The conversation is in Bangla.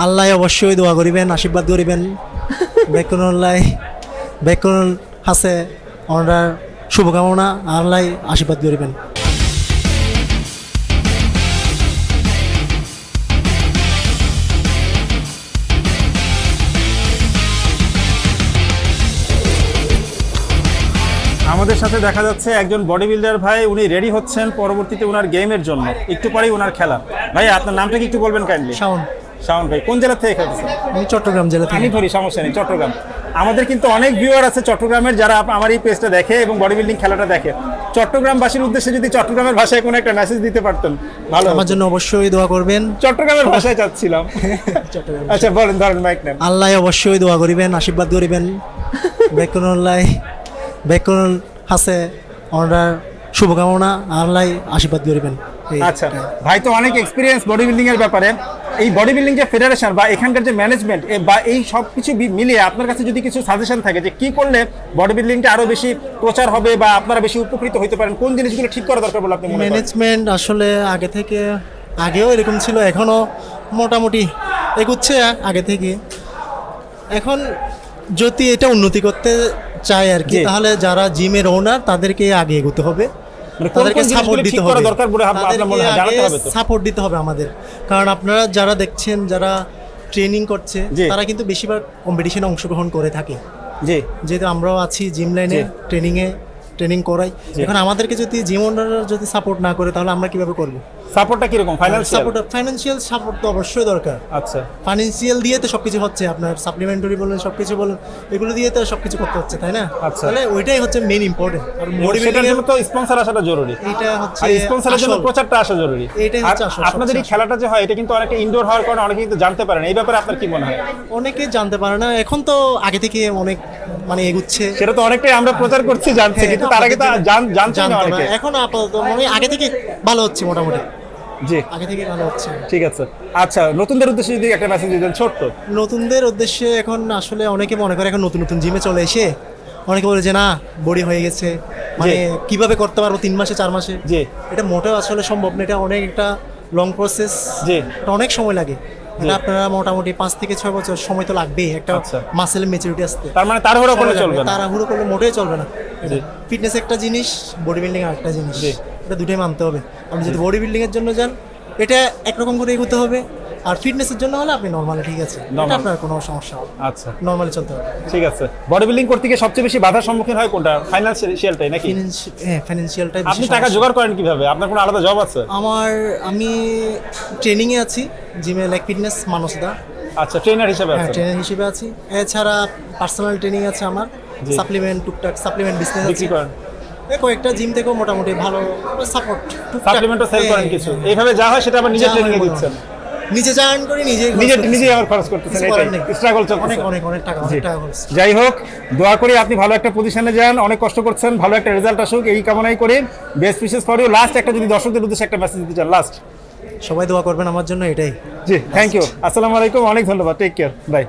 আল্লাহ অবশ্যই দোয়া করিবেন, আশীর্বাদ করিবেন। বেকুন হাসে ওনার শুভকামনা, আল্লাহ আশীর্বাদ করিবেন। আমাদের সাথে দেখা যাচ্ছে একজন বডি বিল্ডার ভাই, উনি রেডি হচ্ছেন পরবর্তীতে ওনার গেমের জন্য, একটু পরেই ওনার খেলা। ভাই আপনার নামটা কি একটু বলবেন কাইন্ডলি? শাওন। শাওন ভাই কোন জেলা থেকে খেলতেছেন? আমি চট্টগ্রাম জেলা থেকে। আমি ধরি, সমস্যা নেই, চট্টগ্রাম। আমাদের কিন্তু অনেক ভিউয়ার আছে চট্টগ্রামের, যারা আমার এই পেজটা দেখে এবং বডি বিল্ডিং খেলাটা দেখে। চট্টগ্রামবাসীর উদ্দেশ্যে যদি চট্টগ্রামের ভাষায় কোনো একটা মেসেজ দিতে পারতেন ভালো। আমার জন্য অবশ্যই দোয়া করবেন। চট্টগ্রামের ভাষায় চাচ্ছিলাম। আচ্ছা বলেন, ধরেন মাইক নেন। আল্লাহ অবশ্যই দোয়া করিবেন, আশীর্বাদ করিবেন। বেকুন হাসে ওনার শুভকামনা, আল্লাহ আশীর্বাদ করিবেন। আচ্ছা ভাই, তো অনেক এক্সপিরিয়েন্স বডি বিল্ডিং এর ব্যাপারে। এই বডি বিল্ডিং যে ফেডারেশন বা এখানকার যে ম্যানেজমেন্ট বা এই সব কিছু মিলিয়ে আপনার কাছে যদি কিছু সাজেশন থাকে যে কি করলে বডি বিল্ডিংটা আরো বেশি প্রচার হবে বা আপনারা বেশি উপকৃত হতে পারেন, কোন জিনিসগুলো ঠিক করা দরকার বলে আপনি মনে করেন? ম্যানেজমেন্ট আসলে আগেও এরকম ছিল, এখনো মোটামুটি এগুচ্ছে আগে থেকে। এখন যদি এটা উন্নতি করতে চায় আর কি, তাহলে যারা জিমের ওনার তাদেরকে আগে এগোতে হবে, তাদেরকে সাপোর্ট দিতে হবে, সাপোর্ট দিতে হবে আমাদের। কারণ আপনারা যারা দেখছেন, যারা ট্রেনিং করছে, তারা কিন্তু বেশিরভাগ কম্পিটিশনে অংশগ্রহণ করে থাকে। যেহেতু আমরাও আছি জিম লাইনে, ট্রেনিং করাই। এখন আমাদেরকে যদি জিম ওনাররা যদি সাপোর্ট না করে, তাহলে আমরা কিভাবে করব? সাপোর্টটা কিরকম? ফাইন্যান্সিয়াল সাপোর্ট তো অবশ্যই দরকার। আচ্ছা, ফাইন্যান্সিয়াল দিয়ে তো সবকিছু হচ্ছে, আপনার সাপ্লিমেন্টারি বলেন, সবকিছু বলেন, এগুলো দিয়ে তো সবকিছু করতে হচ্ছে, তাই না? তাহলে ওইটাই হচ্ছে মেইন ইম্পর্টেন্ট। আর মোটিভেশনের জন্য তো স্পন্সর আসাটা জরুরি। এটা হচ্ছে স্পন্সরের জন্য প্রচারটা আসা জরুরি। এটাই হচ্ছে আসল। আপনাদের এই খেলাটা যে হয়, এটা কিন্তু অনেকটা ইনডোর হওয়ার কারণে অনেকে কিন্তু জানতে পারে না। এই ব্যাপারে আপনার কি মনে হয়? অনেকে জানতে পারে না, এখন তো আগে থেকে অনেক এগুচ্ছে। সেটা তো অনেকটাই আমরা প্রচার করছি, জানছে, কিন্তু তার আগে তো জানতে না অনেকে। এখন আপাতত আগে থেকে ভালো হচ্ছে মোটামুটি। জি, আগে থেকে ভালো হচ্ছে। ঠিক আছে। আচ্ছা, নতুনদের উদ্দেশ্যে যদি একটা মেসেজ দিতেন ছোট্ট। নতুনদের উদ্দেশ্যে, এখন আসলে অনেকে মনে করে এখন নতুন জিমে চলে এসে অনেকে বলে যে না বডি হয়ে গেছে, কিভাবে করতে পারবো 3 মাসে 4 মাসে। এটা মোটেও আসলে সম্ভব না, এটা অনেক একটা লং প্রসেস, এটা অনেক সময় লাগে। আপনারা মোটামুটি 5 থেকে 6 বছর সময় তো লাগবেই একটা মাসেল ম্যাচুরিটি আসতে। তার মানে তাড়াহুড়ো করলে চলবে না। তাড়াহুড়ো করলে মোটেই চলবে না। ফিটনেস একটা জিনিস, বডি বিল্ডিং আরেকটা জিনিস, এটা দুটোই মানতে হবে। আপনি যদি বডি বিল্ডিং এর জন্য যান, এটা একরকম করে এগোতে হবে। আর ফিটনেসের জন্য হলে আপনি নরমালি ঠিক আছে, এটা আপনার কোনো সমস্যা হবে। আচ্ছা, নরমালি চলতে হবে। ঠিক আছে। বডি বিল্ডিং করতে গিয়ে সবচেয়ে বেশি বাধার সম্মুখীন হয় কোনটা? ফাইন্যান্সিয়ালটাই নাকি? ফাইন্যান্সিয়ালটাই। আপনি টাকা জোগাড় করেন কিভাবে? আপনার কোনো আলাদা জব আছে? আমি ট্রেনিং এ আছি জিমে, লাইক ফিটনেস মানসদা। আচ্ছা, ট্রেনার হিসেবে আছেন? ট্রেনার হিসেবে আছি। এছাড়া পার্সোনাল ট্রেনিং আছে আমার, সাপ্লিমেন্ট, টুকটাক সাপ্লিমেন্ট বিজনেস বিক্রি করেন? কয়েকটা জিম থেকেও মোটামুটি ভালো সাপোর্ট। সাপ্লিমেন্টও সেল করেন কিছু? এইভাবে যা হয় সেটা আবার নিজে ট্রেনিং এ দিচ্ছেন? নিজে জার্ন করি, নিজে আবার খরচ করতেছেন, এটাই স্ট্রাগল চলছে। অনেক টাকা খরচ। যাই হোক, দোয়া করি আপনি ভালো একটা পজিশনে যান, অনেক কষ্ট করছেন, ভালো একটা রেজাল্ট আসুক এই কামনাই করি। Best wishes for you. Last একটা যদি দর্শকদের উদ্দেশ্যে একটা মেসেজ দিতে চান, লাস্ট। সবাই দোয়া করবেন আমার জন্য, এটাই। জি, থ্যাংক ইউ। আসসালামু আলাইকুম, অনেক ধন্যবাদ, টেক কেয়ার, বাই।